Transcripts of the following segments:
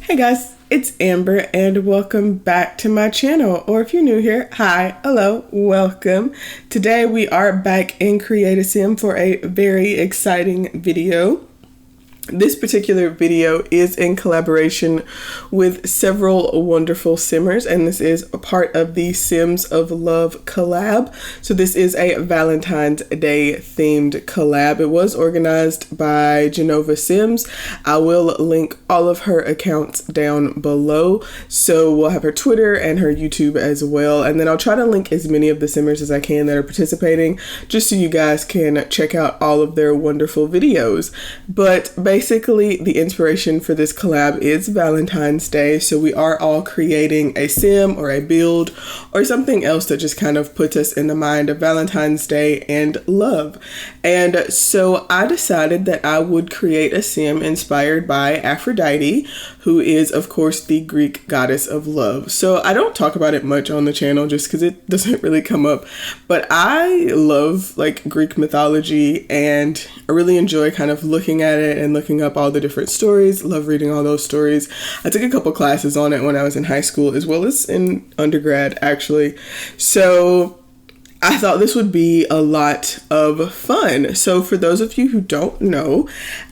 Hey guys, it's Amber and welcome back to my channel. Or if you're new here, hi, hello, welcome. Today we are back in Create a Sim for a very exciting video. This particular video is in collaboration with several wonderful simmers, and this is a part of the Sims of Love collab. So this is a Valentine's Day themed collab. It was organized by Genova Sims. I will link all of her accounts down below. So we'll have her Twitter and her YouTube as well. And then I'll try to link as many of the simmers as I can that are participating, just so you guys can check out all of their wonderful videos. But basically, the inspiration for this collab is Valentine's Day, so we are all creating a sim or a build or something else that just kind of puts us in the mind of Valentine's Day and love. And so I decided that I would create a sim inspired by Aphrodite, who is, of course, the Greek goddess of love. So I don't talk about it much on the channel just because it doesn't really come up, but I love like Greek mythology and I really enjoy kind of looking at it and looking up all the different stories. Love reading all those stories. I took a couple classes on it when I was in high school as well as in undergrad actually. So I thought this would be a lot of fun. So for those of you who don't know,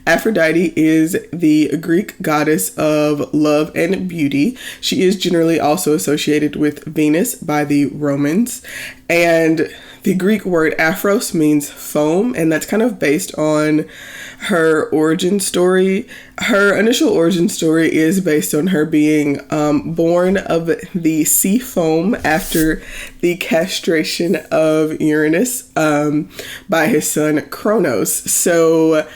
Aphrodite is the Greek goddess of love and beauty. She is generally also associated with Venus by the Romans. And the Greek word aphros means foam, and that's kind of based on her origin story. Her initial origin story is based on her being born of the sea foam after the castration of Uranus by his son Kronos. So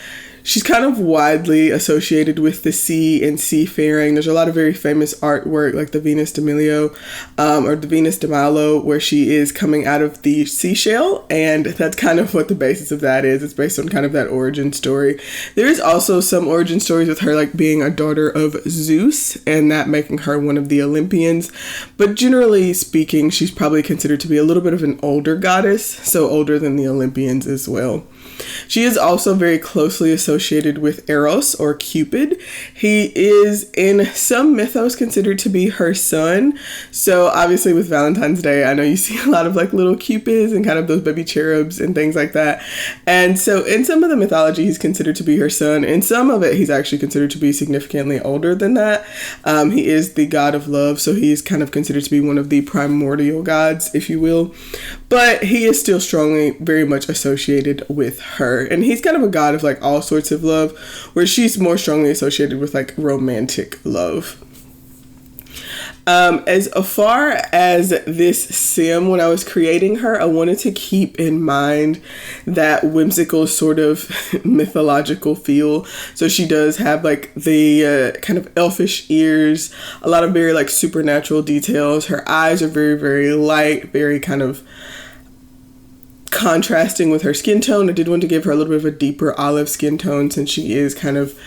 she's kind of widely associated with the sea and seafaring. There's a lot of very famous artwork like the Venus de Milo or the Venus de Milo, where she is coming out of the seashell, and that's kind of what the basis of that is. It's based on kind of that origin story. There is also some origin stories with her like being a daughter of Zeus and that making her one of the Olympians, but generally speaking, she's probably considered to be a little bit of an older goddess, so older than the Olympians as well. She is also very closely associated with Eros or Cupid. He is in some mythos considered to be her son. So obviously with Valentine's Day, I know you see a lot of like little Cupids and kind of those baby cherubs and things like that. And so in some of the mythology, he's considered to be her son. In some of it, he's actually considered to be significantly older than that. He is the god of love, so he's kind of considered to be one of the primordial gods, if you will. But he is still strongly, very much associated with her. And he's kind of a god of like all sorts of love, where she's more strongly associated with like romantic love. As far as this sim, when I was creating her, I wanted to keep in mind that whimsical sort of mythological feel. So she does have like the kind of elfish ears, a lot of very like supernatural details. Her eyes are very, very light, very kind of contrasting with her skin tone. I did want to give her a little bit of a deeper olive skin tone since she is kind of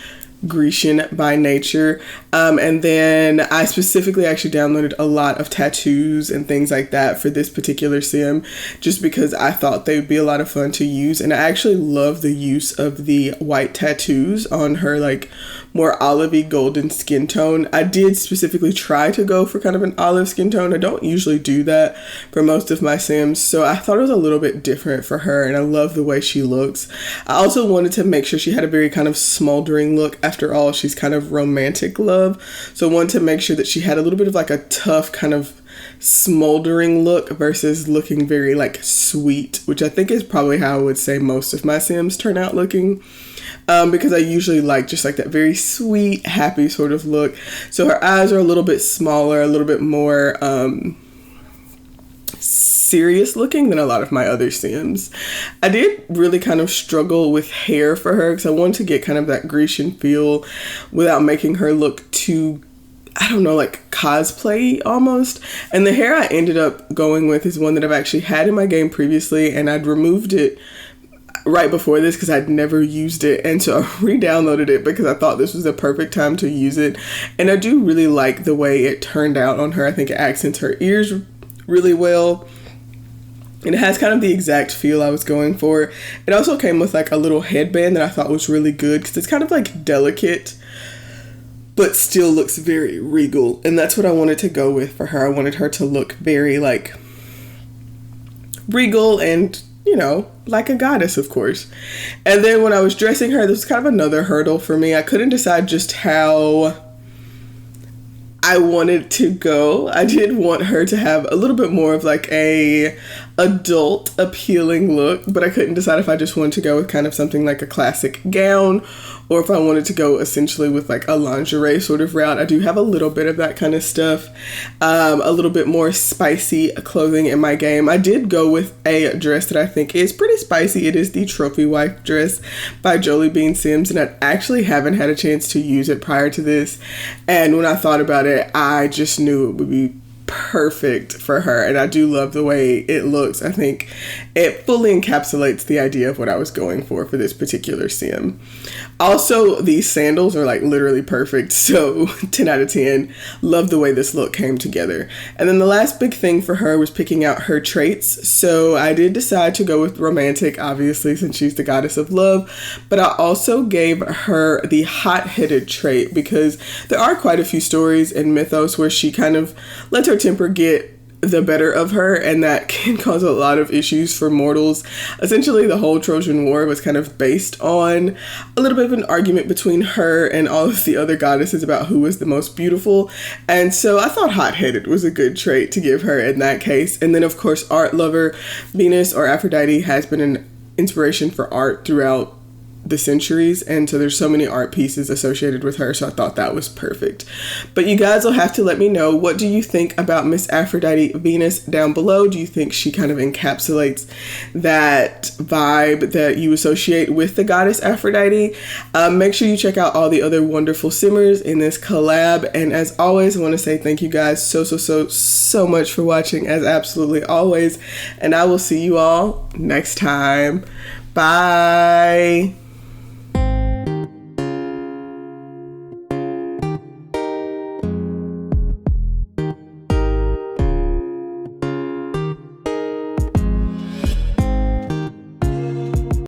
Grecian by nature. And then I specifically actually downloaded a lot of tattoos and things like that for this particular sim, just because I thought they would be a lot of fun to use. And I actually love the use of the white tattoos on her like more olivey golden skin tone. I did specifically try to go for kind of an olive skin tone. I don't usually do that for most of my sims, so I thought it was a little bit different for her, and I love the way she looks. I also wanted to make sure she had a very kind of smoldering look. After all, she's kind of romantic love, so I wanted to make sure that she had a little bit of like a tough kind of smoldering look versus looking very like sweet, which I think is probably how I would say most of my sims turn out looking. Because I usually like just like that very sweet, happy sort of look. So her eyes are a little bit smaller, a little bit more serious looking than a lot of my other sims. I did really kind of struggle with hair for her because I wanted to get kind of that Grecian feel without making her look too, I don't know, like cosplay almost. And the hair I ended up going with is one that I've actually had in my game previously, and I'd removed it right before this because I'd never used it, and so I re-downloaded it because I thought this was the perfect time to use it. And I do really like the way it turned out on her. I think it accents her ears really well, and it has kind of the exact feel I was going for. It also came with like a little headband that I thought was really good because it's kind of like delicate but still looks very regal. And that's what I wanted to go with for her. I wanted her to look very like regal and, you know, like a goddess, of course. And then when I was dressing her, this was kind of another hurdle for me. I couldn't decide just how I wanted to go. I did want her to have a little bit more of like a adult appealing look, but I couldn't decide if I just wanted to go with kind of something like a classic gown or if I wanted to go essentially with like a lingerie sort of route. I do have a little bit of that kind of stuff, a little bit more spicy clothing in my game. I did go with a dress that I think is pretty spicy. It is the Trophy Wife dress by Jolie Bean Sims, and I actually haven't had a chance to use it prior to this. And when I thought about it, I just knew it would be perfect for her, and I do love the way it looks. I think it fully encapsulates the idea of what I was going for this particular sim. Also, these sandals are like literally perfect, so 10 out of 10. Love the way this look came together. And then the last big thing for her was picking out her traits. So I did decide to go with romantic, obviously, since she's the goddess of love, but I also gave her the hot-headed trait because there are quite a few stories in Mythos where she kind of lets her temper get the better of her, and that can cause a lot of issues for mortals. Essentially, the whole Trojan War was kind of based on a little bit of an argument between her and all of the other goddesses about who was the most beautiful, and so I thought hot-headed was a good trait to give her in that case. And then, of course, art lover. Venus or Aphrodite has been an inspiration for art throughout the centuries, and so there's so many art pieces associated with her, so I thought that was perfect. But you guys will have to let me know, what do you think about Miss Aphrodite Venus down below? Do you think she kind of encapsulates that vibe that you associate with the goddess Aphrodite? Make sure you check out all the other wonderful simmers in this collab, and as always, I want to say thank you guys so much for watching, as absolutely always, and I will see you all next time. Bye.